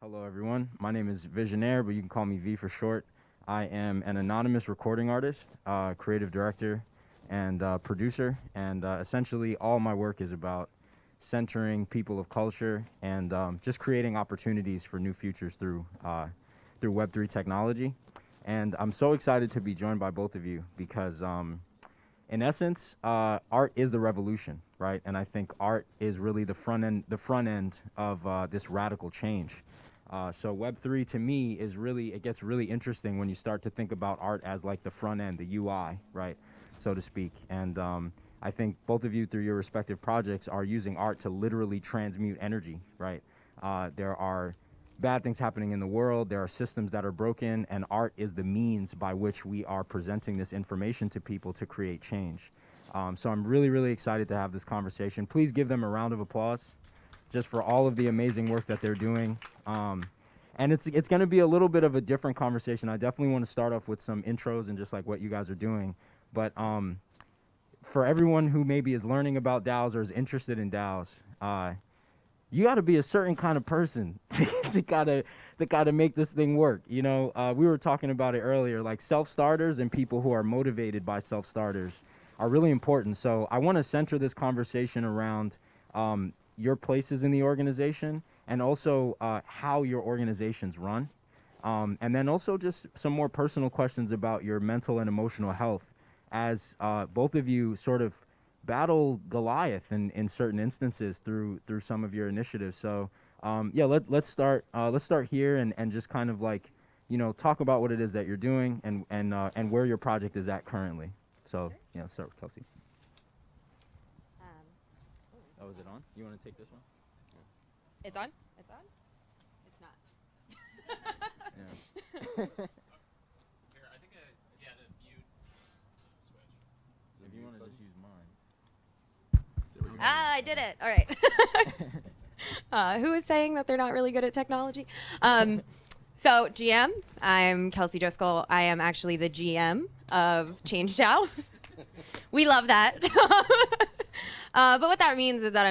Hello, everyone. My name is Visionaire, but you can call me V for short. I am an anonymous recording artist, creative director, and producer. And essentially, all my work is about centering people of culture and just creating opportunities for new futures through Web3 technology. And I'm so excited to be joined by both of you because in essence, art is the revolution, right? And I think art is really the front end of this radical change. So Web3 to me is really, it gets really interesting when you start to think about art as like the front end, the UI, right, so to speak. And I think both of you through your respective projects are using art to literally transmute energy, right? There are bad things happening in the world. There are systems that are broken, and art is the means by which we are presenting this information to people to create change. So I'm really, really excited to have this conversation. Please give them a round of applause just for all of the amazing work that they're doing. And it's going to be a little bit of a different conversation. I definitely want to start off with some intros and just like what you guys are doing. But for everyone who maybe is learning about DAOs or is interested in DAOs, you got to be a certain kind of person to gotta make this thing work. You know, we were talking about it earlier. Like self-starters and people who are motivated by self-starters are really important. So I want to center this conversation around your places in the organization and also how your organizations run. And then also just some more personal questions about your mental and emotional health as both of you sort of battle Goliath in certain instances through some of your initiatives. So yeah, let's start here and just kind of like, you know, talk about what it is that you're doing and where your project is at currently. So yeah, let's start with Kelsey. Oh, is it on? You want to take this one? It's on? It's on? It's not. Yeah. Here, I think, yeah, the mute switch. If you want to just use mine. I did it. All right. Who is saying that they're not really good at technology? So GM, I'm Kelsey Driscoll. I am actually the GM of ChangeDAO. We love that. But what that means is that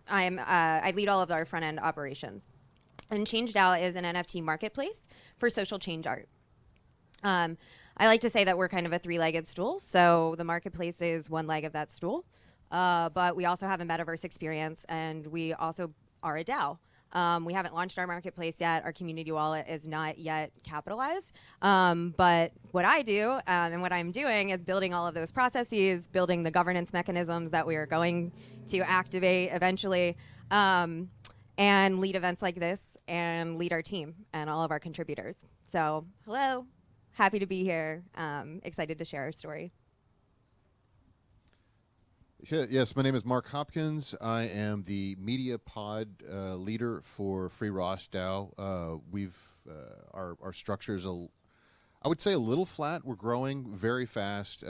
I lead all of our front end operations. And ChangeDAO is an NFT marketplace for social change art. I like to say that we're kind of a three-legged stool. So the marketplace is one leg of that stool. But we also have a metaverse experience, and we also are a DAO. We haven't launched our marketplace yet. Our community wallet is not yet capitalized. But what I do and what I'm doing is building all of those processes, building the governance mechanisms that we are going to activate eventually, and lead events like this and lead our team and all of our contributors. So hello, happy to be here. Excited to share our story. Yes, my name is Mark Hopkins. I am the media pod leader for FreeRossDAO. Our structure is I would say a little flat. We're growing very fast.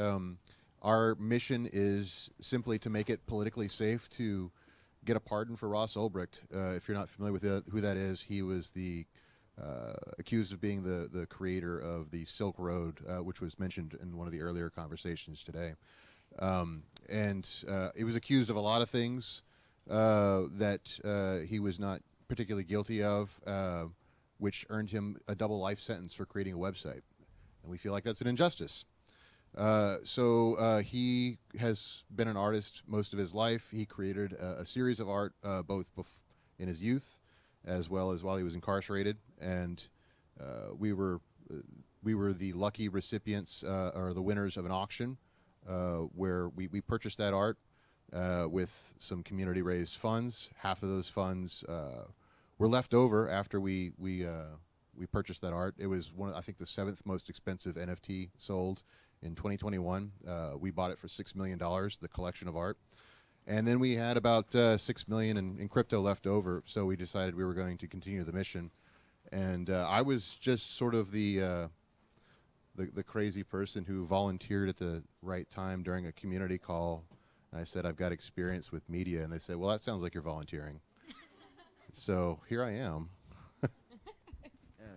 Our mission is simply to make it politically safe to get a pardon for Ross Ulbricht. If you're not familiar with who that is, he was the accused of being the creator of the Silk Road, which was mentioned in one of the earlier conversations today. And he was accused of a lot of things that he was not particularly guilty of, which earned him a double life sentence for creating a website. And we feel like that's an injustice. So he has been an artist most of his life. He created a series of art both in his youth as well as while he was incarcerated. And we were the lucky recipients or the winners of an auction where we purchased that art with some community raised funds. Half of those funds were left over after we purchased that art. It was I think the 7th most expensive NFT sold in 2021. We bought it for $6 million, the collection of art. And then we had about $6 million in crypto left over, so we decided we were going to continue the mission. And I was just sort of the crazy person who volunteered at the right time during a community call. And I said, I've got experience with media. And they said, well, that sounds like you're volunteering. So here I am. Yeah,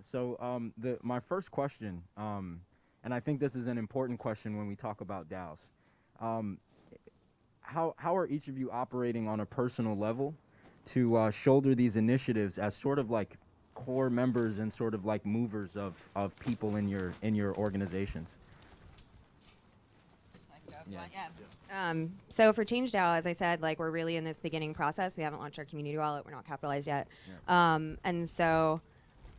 so my first question, and I think this is an important question when we talk about DAOs. How are each of you operating on a personal level to shoulder these initiatives as sort of like core members and sort of like movers of people in your organizations? So for ChangeDAO, as I said, like we're really in this beginning process. We haven't launched our community wallet. We're not capitalized yet. And so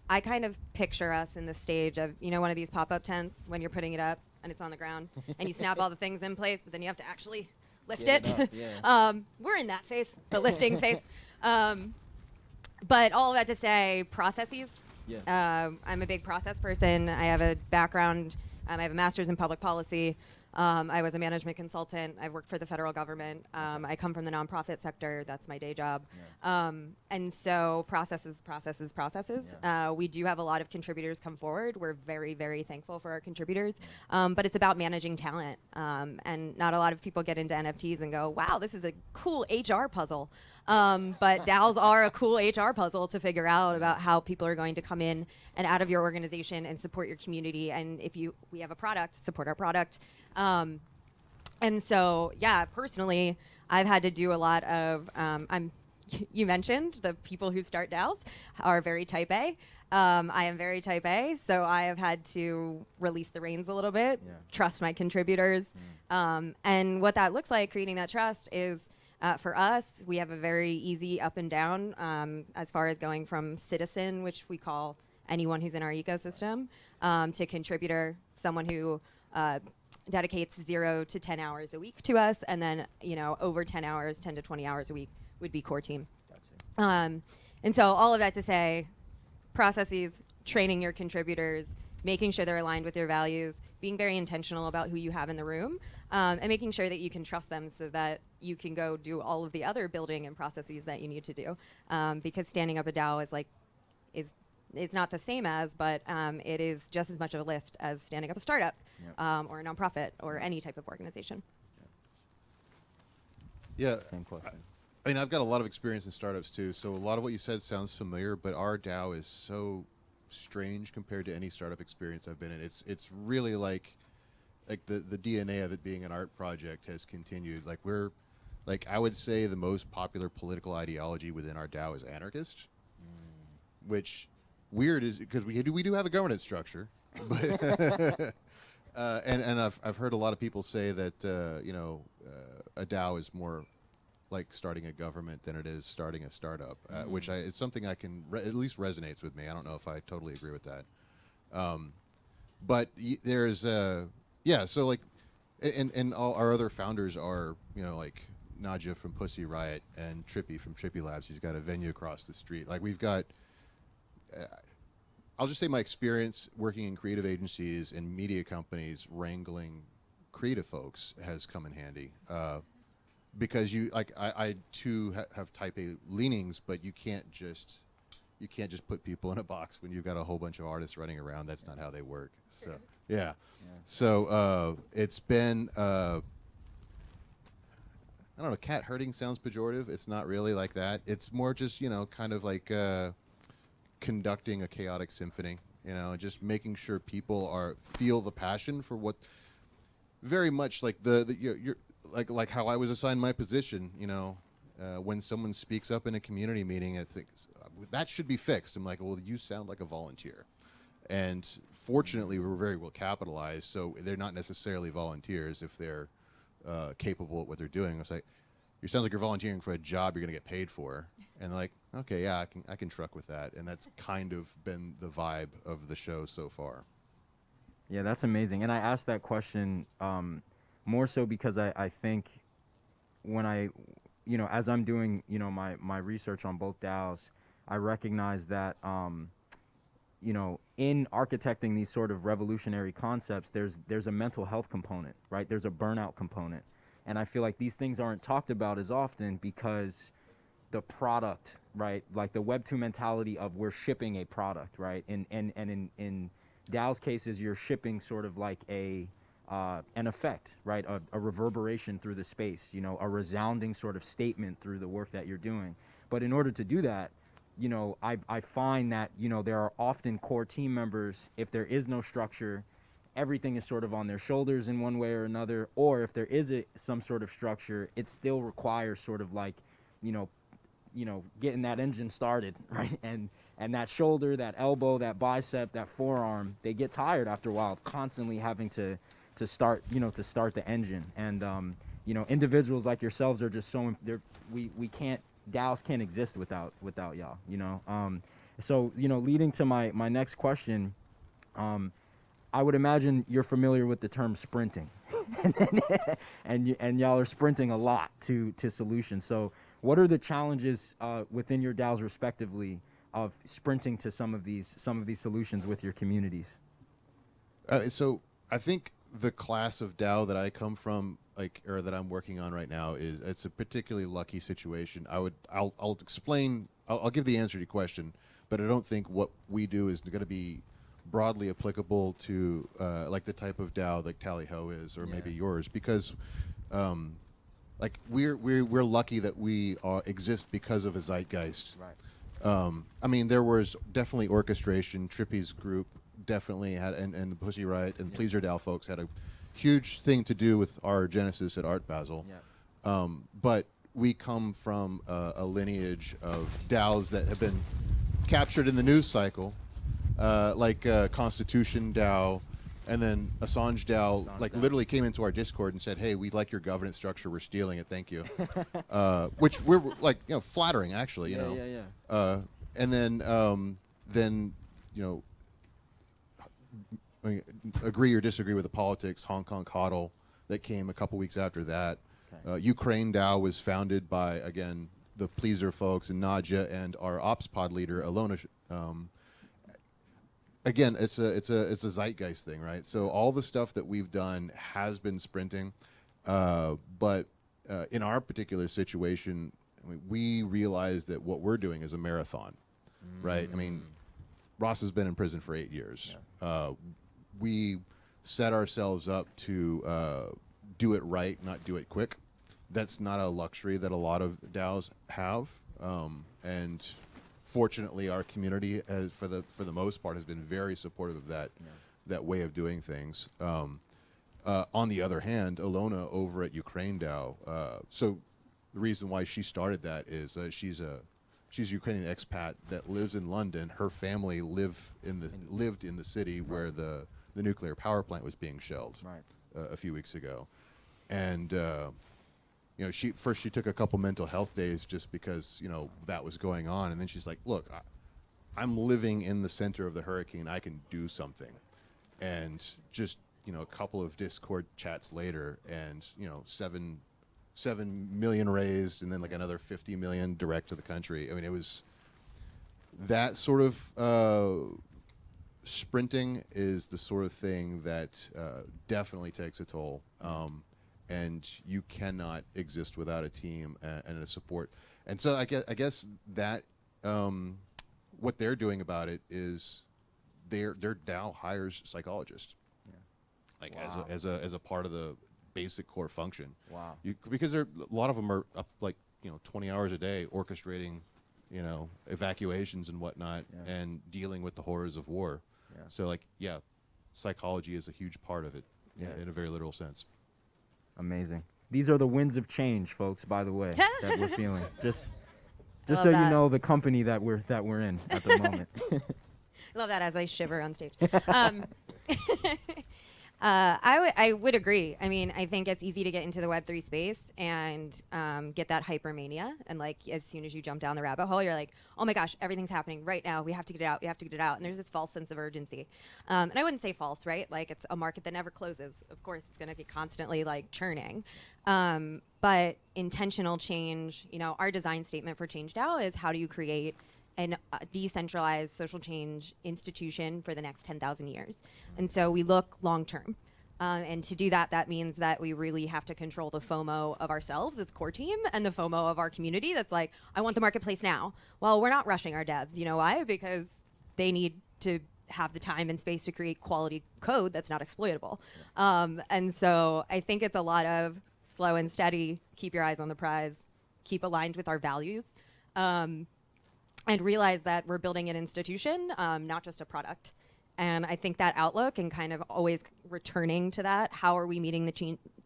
I kind of picture us in the stage of, you know, one of these pop-up tents when you're putting it up and it's on the ground and you snap all the things in place, but then you have to actually lift Get it. it up, yeah. We're in that phase, the lifting phase. But all of that to say, processes. Yeah. I'm a big process person. I have a background. I have a master's in public policy. I was a management consultant. I've worked for the federal government. I come from the nonprofit sector. That's my day job. Yeah. And so processes. Yeah. We do have a lot of contributors come forward. We're very, very thankful for our contributors. But it's about managing talent. And not a lot of people get into NFTs and go, wow, this is a cool HR puzzle. But DAOs are a cool HR puzzle to figure out about how people are going to come in and out of your organization and support your community. And if we have a product, support our product. And so, yeah, personally, I've had to do a lot of, you mentioned the people who start DAOs are very type A. I am very type A, so I have had to release the reins a little bit, trust my contributors. And what that looks like, creating that trust, is for us, we have a very easy up and down as far as going from citizen, which we call anyone who's in our ecosystem, to contributor, someone who dedicates 0 to 10 hours a week to us, and then, you know, over 10 hours, 10 to 20 hours a week would be core team. Gotcha. And so all of that to say, processes, training your contributors, making sure they're aligned with your values, being very intentional about who you have in the room, and making sure that you can trust them so that you can go do all of the other building and processes that you need to do. Because standing up a DAO it's not the same as, but it is just as much of a lift as standing up a startup or a nonprofit or any type of organization. Yeah. Same question. I mean, I've got a lot of experience in startups too, so a lot of what you said sounds familiar, but our DAO is so strange compared to any startup experience I've been in. It's really like the DNA of it being an art project has continued. Like I would say the most popular political ideology within our DAO is anarchist, which weird is because we do have a governance structure, but and I've heard a lot of people say that a DAO is more like starting a government than it is starting a startup, which is something I can at least resonates with me. I don't know if I totally agree with that, but there's so like, and all our other founders are like Nadja from Pussy Riot and Trippy from Trippy Labs. He's got a venue across the street. Like we've got. I'll just say my experience working in creative agencies and media companies wrangling creative folks has come in handy. Because I too have type A leanings, but you can't just put people in a box when you've got a whole bunch of artists running around. That's not how they work. So yeah. So it's been I don't know. Cat herding sounds pejorative. It's not really like that. It's more just kind of like conducting a chaotic symphony. Just making sure people feel the passion for what. Very much like you're like how I was assigned my position, when someone speaks up in a community meeting, I think that should be fixed. I'm like, well, you sound like a volunteer. And fortunately, we're very well capitalized, so they're not necessarily volunteers if they're capable at what they're doing. It's like, you sound like you're volunteering for a job you're going to get paid for. And like, okay, yeah, I can truck with that. And that's kind of been the vibe of the show so far. Yeah, that's amazing. And I asked that question more so because I think when as I'm doing, my research on both DAOs, I recognize that, in architecting these sort of revolutionary concepts, there's a mental health component, right? There's a burnout component. And I feel like these things aren't talked about as often because the product, right? Like the Web 2 mentality of we're shipping a product, right? And in DAO's cases, you're shipping sort of like an effect, right? A reverberation through the space, a resounding sort of statement through the work that you're doing. But in order to do that, I find that, there are often core team members, if there is no structure, everything is sort of on their shoulders in one way or another, or if there is some sort of structure, it still requires sort of like, getting that engine started, right? And that shoulder, that elbow, that bicep, that forearm, they get tired after a while, constantly having to start, to start the engine. And individuals like yourselves are just so we can't DAOs can't exist without y'all. So leading to my next question, I would imagine you're familiar with the term sprinting, and y'all are sprinting a lot to solutions. So what are the challenges within your DAOs respectively of sprinting to some of these solutions with your communities? So I think the class of DAO that I come from, or that I'm working on right now, it's a particularly lucky situation. I'll explain. I'll give the answer to your question, but I don't think what we do is going to be broadly applicable to like the type of DAO like Tally Ho is, or maybe yours, because like we're lucky that we exist because of a zeitgeist. Right. I mean, there was definitely orchestration. Trippy's group definitely had, and the Pussy Riot and Pleaser DAO folks had a huge thing to do with our genesis at Art Basel. Yeah. But we come from a lineage of DAOs that have been captured in the news cycle, like Constitution DAO, and then Assange DAO, literally came into our Discord and said, "Hey, we like your governance structure. We're stealing it. Thank you." Which we're flattering, actually. And then agree or disagree with the politics. Hong Kong Coddle that came a couple weeks after that. Okay. Ukraine DAO was founded by, again, the Pleaser folks and Nadja and our ops pod leader Alona. Again, it's a zeitgeist thing, right? So all the stuff that we've done has been sprinting, but in our particular situation, we realize that what we're doing is a marathon, right? I mean, Ross has been in prison for 8 years. Yeah. We set ourselves up to do it right, not do it quick. That's not a luxury that a lot of DAOs have, and fortunately, our community, for the most part, has been very supportive of that way of doing things. On the other hand, Alona over at Ukraine DAO. So the reason why she started that is she's a Ukrainian expat that lives in London. Her family lived in the city where the nuclear power plant was being shelled a few weeks ago, and she took a couple mental health days just because that was going on, and then she's like, "Look, I'm living in the center of the hurricane. I can do something," and just a couple of Discord chats later, and 7 million raised, and then like another 50 million direct to the country. I mean, it was that sort of sprinting is the sort of thing that definitely takes a toll. And you cannot exist without a team and a support. And so I guess that what they're doing about it is their DAO hires psychologists, as a part of the basic core function. Wow. Because a lot of them are up 20 hours a day orchestrating, evacuations and whatnot, and dealing with the horrors of war. Yeah. So psychology is a huge part of it, in a very literal sense. Amazing. These are the winds of change, folks, by the way, that we're feeling. Just Love so that. you know the company that we're in at the moment. Love that as I shiver on stage. I would agree. I mean, I think it's easy to get into the Web3 space and get that hypermania. And as soon as you jump down the rabbit hole, you're like, oh my gosh, everything's happening right now. We have to get it out. We have to get it out. And there's this false sense of urgency. And I wouldn't say false, right? It's a market that never closes. Of course, it's going to be constantly churning. But intentional change, our design statement for ChangeDAO is how do you create a decentralized social change institution for the next 10,000 years. And so we look long term. And to do that, that means that we really have to control the FOMO of ourselves as core team and the FOMO of our community that's like, I want the marketplace now. Well, we're not rushing our devs. You know why? Because they need to have the time and space to create quality code that's not exploitable. And so I think it's a lot of slow and steady, keep your eyes on the prize, keep aligned with our values. And realize that we're building an institution, not just a product. And I think that outlook and kind of always returning to that, how are we meeting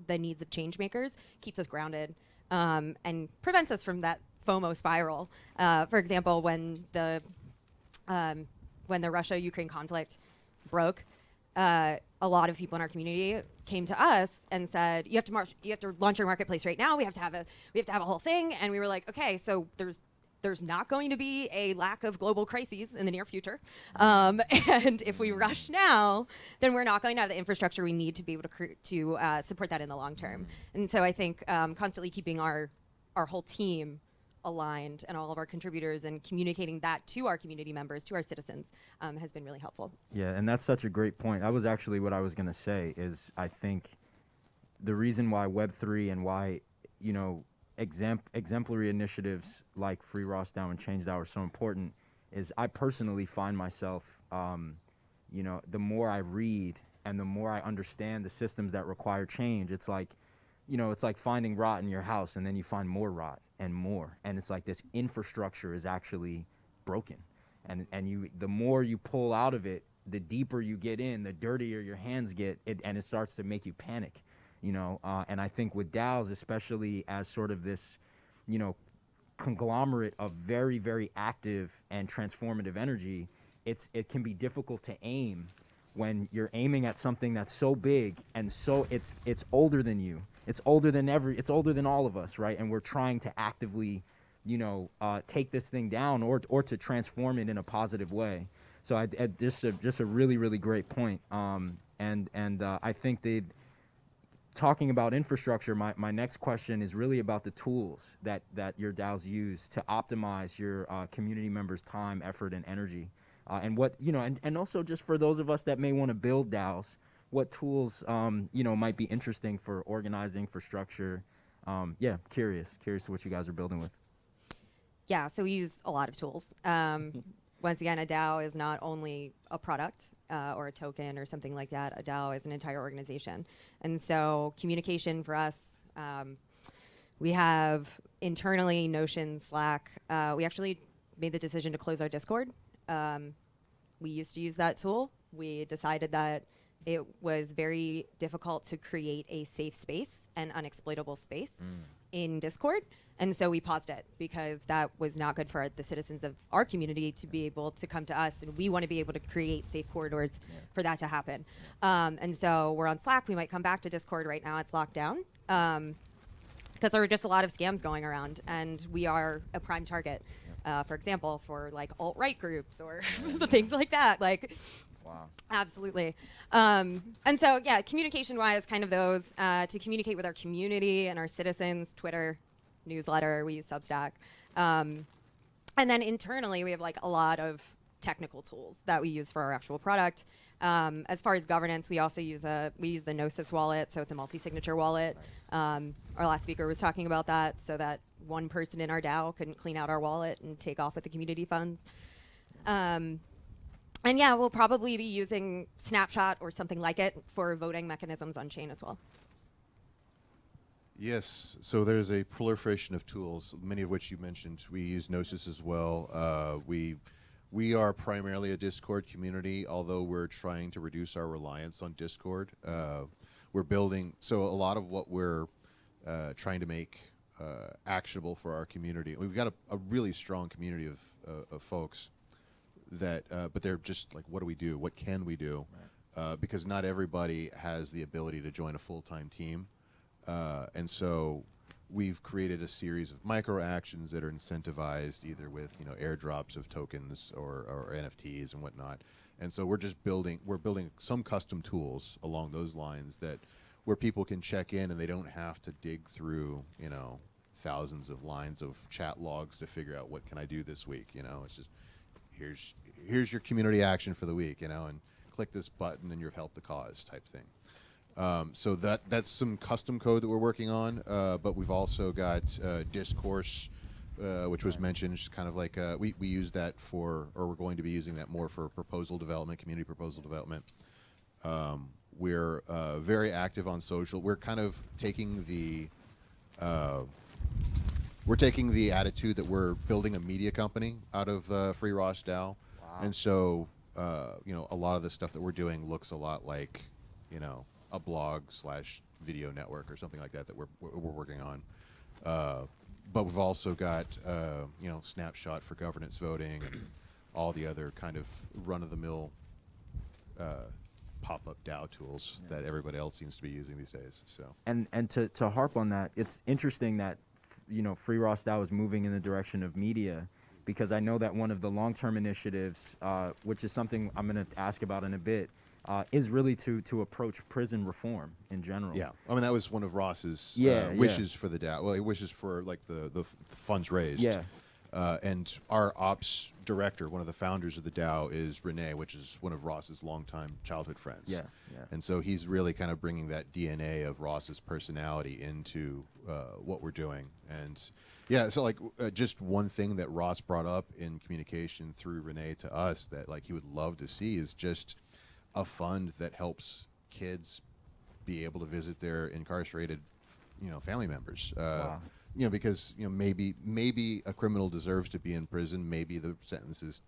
the needs of change makers, keeps us grounded and prevents us from that FOMO spiral. For example, when the Russia-Ukraine conflict broke, a lot of people in our community came to us and said, you have to launch your marketplace right now. We have to have a whole thing. And we were like, okay, so there's not going to be a lack of global crises in the near future. And if we rush now, then we're not going to have the infrastructure we need to be able to support that in the long term. And so I think constantly keeping our whole team aligned and all of our contributors and communicating that to our community members, to our citizens, has been really helpful. Yeah, and that's such a great point. That was actually what I was going to say is I think the reason why Web3 and why, you know, exemplary initiatives like FreeRossDAO and ChangeDAO are so important is I personally find myself, you know, the more I read and the more I understand the systems that require change, it's like, you know, it's like finding rot in your house and then you find more rot and more. And it's like this infrastructure is actually broken. And you, the more you pull out of it, the deeper you get in, the dirtier your hands get, and it starts to make you panic, you know. And I think with DAOs, especially as sort of this, you know, conglomerate of very, very active and transformative energy, it can be difficult to aim when you're aiming at something that's so big and so it's older than you. It's older than all of us, right? And we're trying to actively, you know, take this thing down or to transform it in a positive way. So just a really, really great point. And I think talking about infrastructure, my next question is really about the tools that your DAOs use to optimize your community members' time, effort, and energy. And what, you know, and also just for those of us that may want to build DAOs, what tools, you know, might be interesting for organizing, for structure. Yeah, curious to what you guys are building with. Yeah, so we use a lot of tools. Once again, a DAO is not only a product or a token or something like that. A DAO is an entire organization. And so communication for us, we have internally Notion, Slack. We actually made the decision to close our Discord. We used to use that tool. We decided that it was very difficult to create a safe space and unexploitable space in Discord. And so we paused it because that was not good for the citizens of our community to be able to come to us. And we want to be able to create safe corridors for that to happen. And so we're on Slack. We might come back to Discord. Right now it's locked down because there are just a lot of scams going around. And we are a prime target, for example, for like alt-right groups or things like that. Like, wow. Absolutely. And so, yeah, communication-wise, kind of those to communicate with our community and our citizens, Twitter, newsletter, we use Substack. And then internally, we have like a lot of technical tools that we use for our actual product. As far as governance, we also use the Gnosis wallet, so it's a multi-signature wallet. Nice. Our last speaker was talking about that, so that one person in our DAO couldn't clean out our wallet and take off with the community funds. And yeah, we'll probably be using Snapshot or something like it for voting mechanisms on chain as well. Yes, so there's a proliferation of tools, many of which you mentioned. We use Gnosis as well. We are primarily a Discord community, although we're trying to reduce our reliance on Discord. We're building, so a lot of what we're trying to make actionable for our community. We've got a really strong community of folks that, but they're just like, what do we do? What can we do? Right. Because not everybody has the ability to join a full-time team. And so we've created a series of micro actions that are incentivized either with, you know, airdrops of tokens or NFTs and whatnot. And so we're building some custom tools along those lines that where people can check in and they don't have to dig through, you know, thousands of lines of chat logs to figure out what can I do this week. You know, it's just, here's your community action for the week, you know, and click this button and you've helped the cause type thing. So that's some custom code that we're working on, but we've also got Discourse, which was mentioned, just kind of like we use that for, or we're going to be using that more for proposal development, community proposal development. We're very active on social. We're kind of taking the attitude that we're building a media company out of FreeRossDAO. Wow. And so, you know, a lot of the stuff that we're doing looks a lot like, you know, a blog/video network or something like that we're working on. but we've also got Snapshot for governance voting and all the other kind of run-of-the-mill pop-up DAO tools that everybody else seems to be using these days. So And to harp on that, it's interesting that FreeRossDAO is moving in the direction of media, because I know that one of the long-term initiatives, which is something I'm going to ask about in a bit, is really to approach prison reform in general. yeah, I mean that was one of Ross's wishes for the DAO. Well, he wishes for like the funds raised. Yeah. And our ops director, one of the founders of the DAO, is Renee, which is one of Ross's longtime childhood friends. Yeah. And so he's really kind of bringing that DNA of Ross's personality into what we're doing. And yeah, so like just one thing that Ross brought up in communication through Renee to us that like he would love to see is just a fund that helps kids be able to visit their incarcerated, family members. Wow. Because maybe a criminal deserves to be in prison. Maybe the sentence is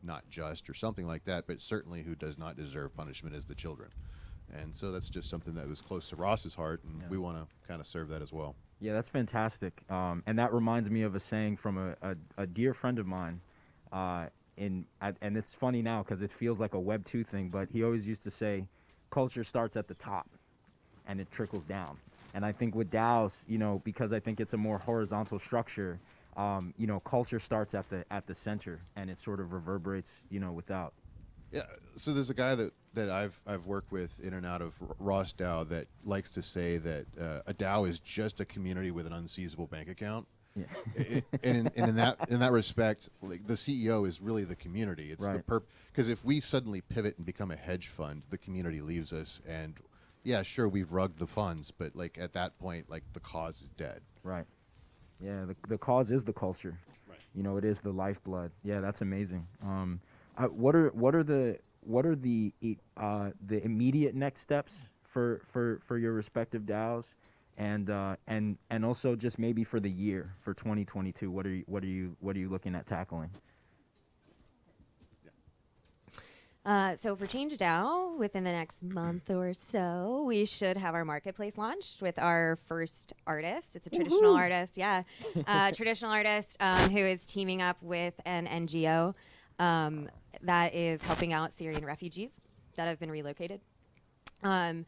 not just or something like that. But certainly, who does not deserve punishment is the children. And so that's just something that was close to Ross's heart, and we want to kind of serve that as well. Yeah, that's fantastic. And that reminds me of a saying from a dear friend of mine. And it's funny now because it feels like a Web 2 thing, but he always used to say, culture starts at the top and it trickles down. And I think with DAOs, because I think it's a more horizontal structure, culture starts at the center and it sort of reverberates, without. Yeah. So there's a guy that I've worked with in and out of RossDAO that likes to say that a DAO is just a community with an unseizable bank account. Yeah. And in that respect, like the CEO is really the community. It's right. because if we suddenly pivot and become a hedge fund, the community leaves us, and yeah, sure, we've rugged the funds, but like at that point, like the cause is dead. Right. Yeah, the cause is the culture. Right. It is the lifeblood. Yeah, that's amazing. What are the immediate next steps for your respective DAOs, and also just maybe for the year for 2022? What are you looking at tackling? So for ChangeDAO, within the next month or so, we should have our marketplace launched with our first artist. It's a traditional artist, traditional artist who is teaming up with an NGO that is helping out Syrian refugees that have been relocated. And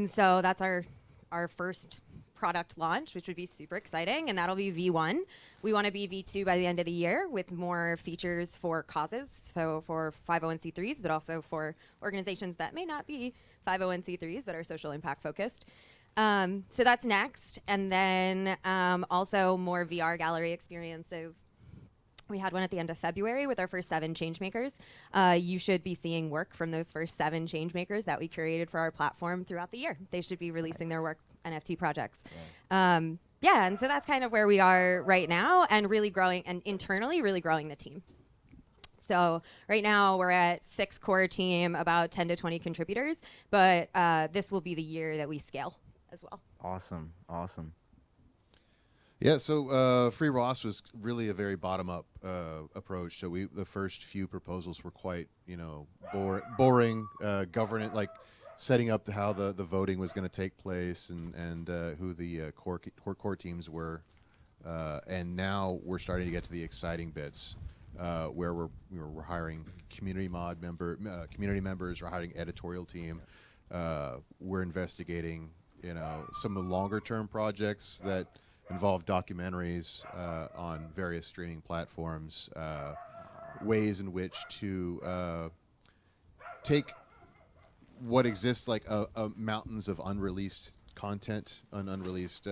so that's our first product launch, which would be super exciting, and that'll be V1. We want to be V2 by the end of the year with more features for causes, so for 501c3s, but also for organizations that may not be 501c3s but are social impact focused. So that's next, and then also more VR gallery experiences. We had one at the end of February with our first 7 changemakers. You should be seeing work from those first 7 changemakers that we curated for our platform throughout the year. They should be releasing their work, NFT projects. And so that's kind of where we are right now, and really growing, and internally really growing the team. So right now we're at 6 core team, about 10 to 20 contributors, but this will be the year that we scale as well. Awesome. Yeah, so Free Ross was really a very bottom-up approach. So the first few proposals were quite, boring, governance, like setting up how the voting was going to take place and who the core teams were. And now we're starting to get to the exciting bits where we're hiring community members, we're hiring editorial team. We're investigating, some of the longer-term projects that involve documentaries on various streaming platforms, ways in which to take what exists like mountains of unreleased content and unreleased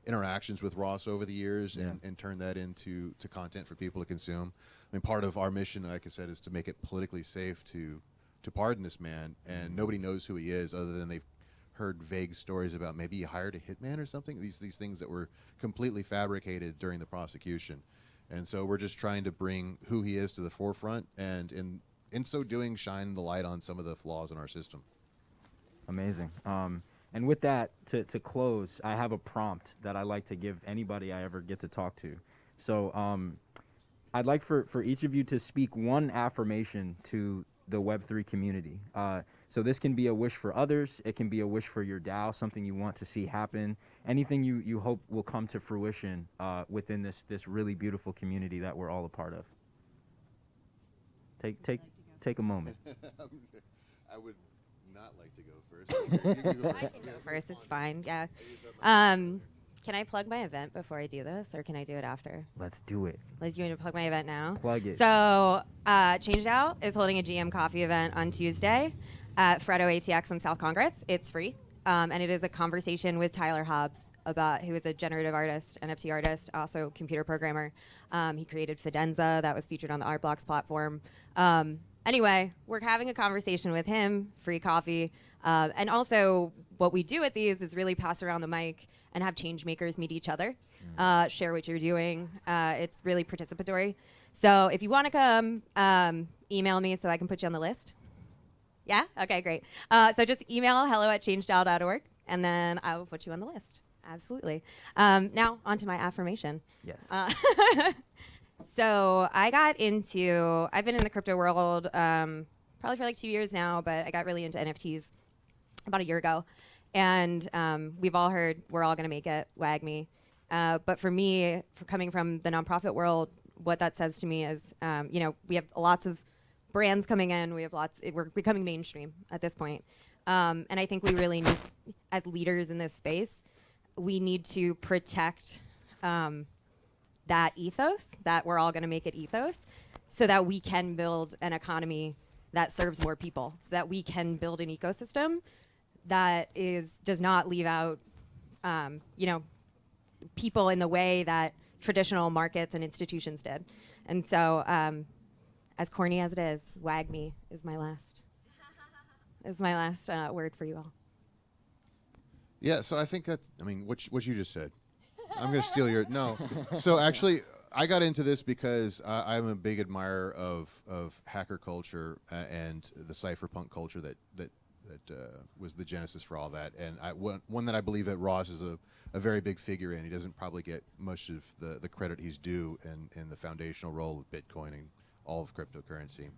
interactions with Ross over the years and turn that into content for people to consume. I mean, part of our mission, like I said, is to make it politically safe to pardon this man, and nobody knows who he is other than they've heard vague stories about maybe he hired a hitman or something. These things that were completely fabricated during the prosecution. And so we're just trying to bring who he is to the forefront, and in so doing, shine the light on some of the flaws in our system. Amazing. And with that, to close, I have a prompt that I like to give anybody I ever get to talk to. So I'd like for each of you to speak one affirmation to the Web3 community. So this can be a wish for others. It can be a wish for your DAO, something you want to see happen. Anything you hope will come to fruition within this really beautiful community that we're all a part of. Take a moment. I would not like to go first. You go I first. can go first. It's fine. Yeah. I use that Can I plug my event before I do this, or can I do it after? Let's do it. Liz, you want to plug my event now? Plug it. So, ChangeDAO is holding a GM coffee event on Tuesday at Freddo ATX on South Congress. It's free, and it is a conversation with Tyler Hobbs, who is a generative artist, NFT artist, also computer programmer. He created Fidenza, that was featured on the Artblocks platform. Anyway, we're having a conversation with him, free coffee, and also what we do at these is really pass around the mic and have change makers meet each other, share what you're doing. It's really participatory. So if you want to come, email me so I can put you on the list. Yeah? Okay, great. So just email hello@changedao.org, and then I will put you on the list. Absolutely. Now, on to my affirmation. Yes. So I've been in the crypto world probably for like 2 years now, but I got really into NFTs about a year ago. And we've all heard we're all going to make it, WAGMI. But for me, coming from the nonprofit world, what that says to me is, we have lots of brands coming in. We're becoming mainstream at this point. And I think we really need, as leaders in this space, we need to protect that ethos, that we're all going to make it ethos, so that we can build an economy that serves more people, so that we can build an ecosystem that does not leave out, people in the way that traditional markets and institutions did. And so, as corny as it is, WAGMI is my last word for you all. Yeah, so I think that's, what you just said. I'm going to steal your, no. So actually, I got into this because I'm a big admirer of hacker culture and the cypherpunk culture that was the genesis for all that. And one that I believe that Ross is a very big figure in. He doesn't probably get much of the credit he's due in the foundational role of Bitcoin and all of cryptocurrency.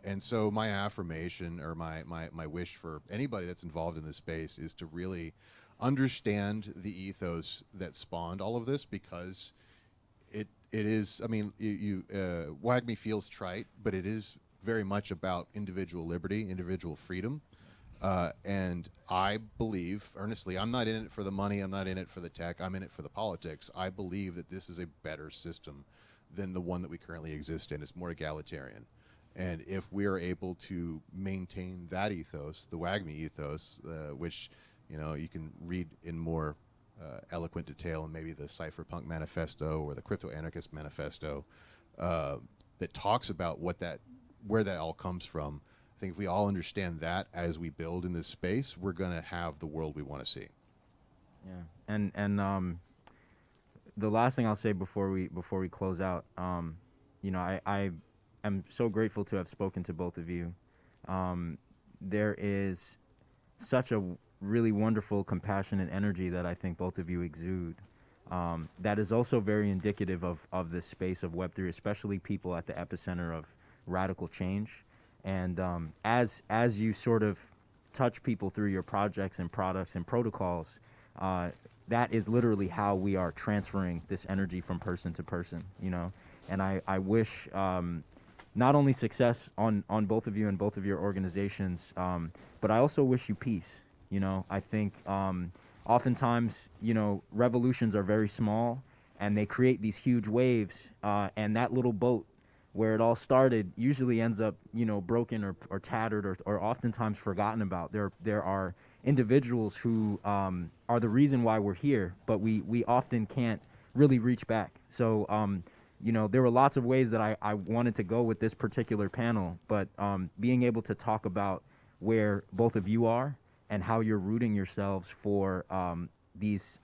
And so my affirmation or my wish for anybody that's involved in this space is to really understand the ethos that spawned all of this, because it is, WAGMI feels trite, but it is very much about individual liberty, individual freedom. And I believe, earnestly, I'm not in it for the money, I'm not in it for the tech, I'm in it for the politics. I believe that this is a better system than the one that we currently exist in. It's more egalitarian. And if we are able to maintain that ethos, the WAGMI ethos, which you can read in more eloquent detail in maybe the Cypherpunk Manifesto or the Crypto Anarchist Manifesto, that talks about where that all comes from. I think if we all understand that as we build in this space, we're going to have the world we want to see. Yeah, and the last thing I'll say before we close out, I am so grateful to have spoken to both of you. There is such a really wonderful, compassionate energy that I think both of you exude. That is also very indicative of this space of Web3, especially people at the epicenter of radical change. And as you sort of touch people through your projects and products and protocols, that is literally how we are transferring this energy from person to person, And I wish not only success on both of you and both of your organizations, but I also wish you peace. I think oftentimes, revolutions are very small and they create these huge waves, and that little boat where it all started usually ends up, broken or tattered or oftentimes forgotten about. There are individuals who are the reason why we're here, but we often can't really reach back. So, there were lots of ways that I wanted to go with this particular panel, but being able to talk about where both of you are and how you're rooting yourselves for these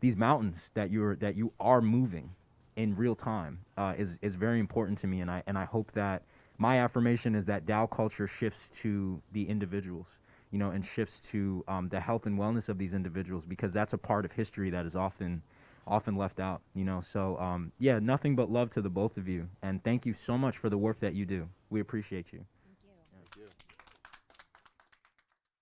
mountains that you are moving in real time is very important to me, and I hope that my affirmation is that DAO culture shifts to the individuals, and shifts to the health and wellness of these individuals, because that's a part of history that is often left out, So nothing but love to the both of you, and thank you so much for the work that you do. We appreciate you.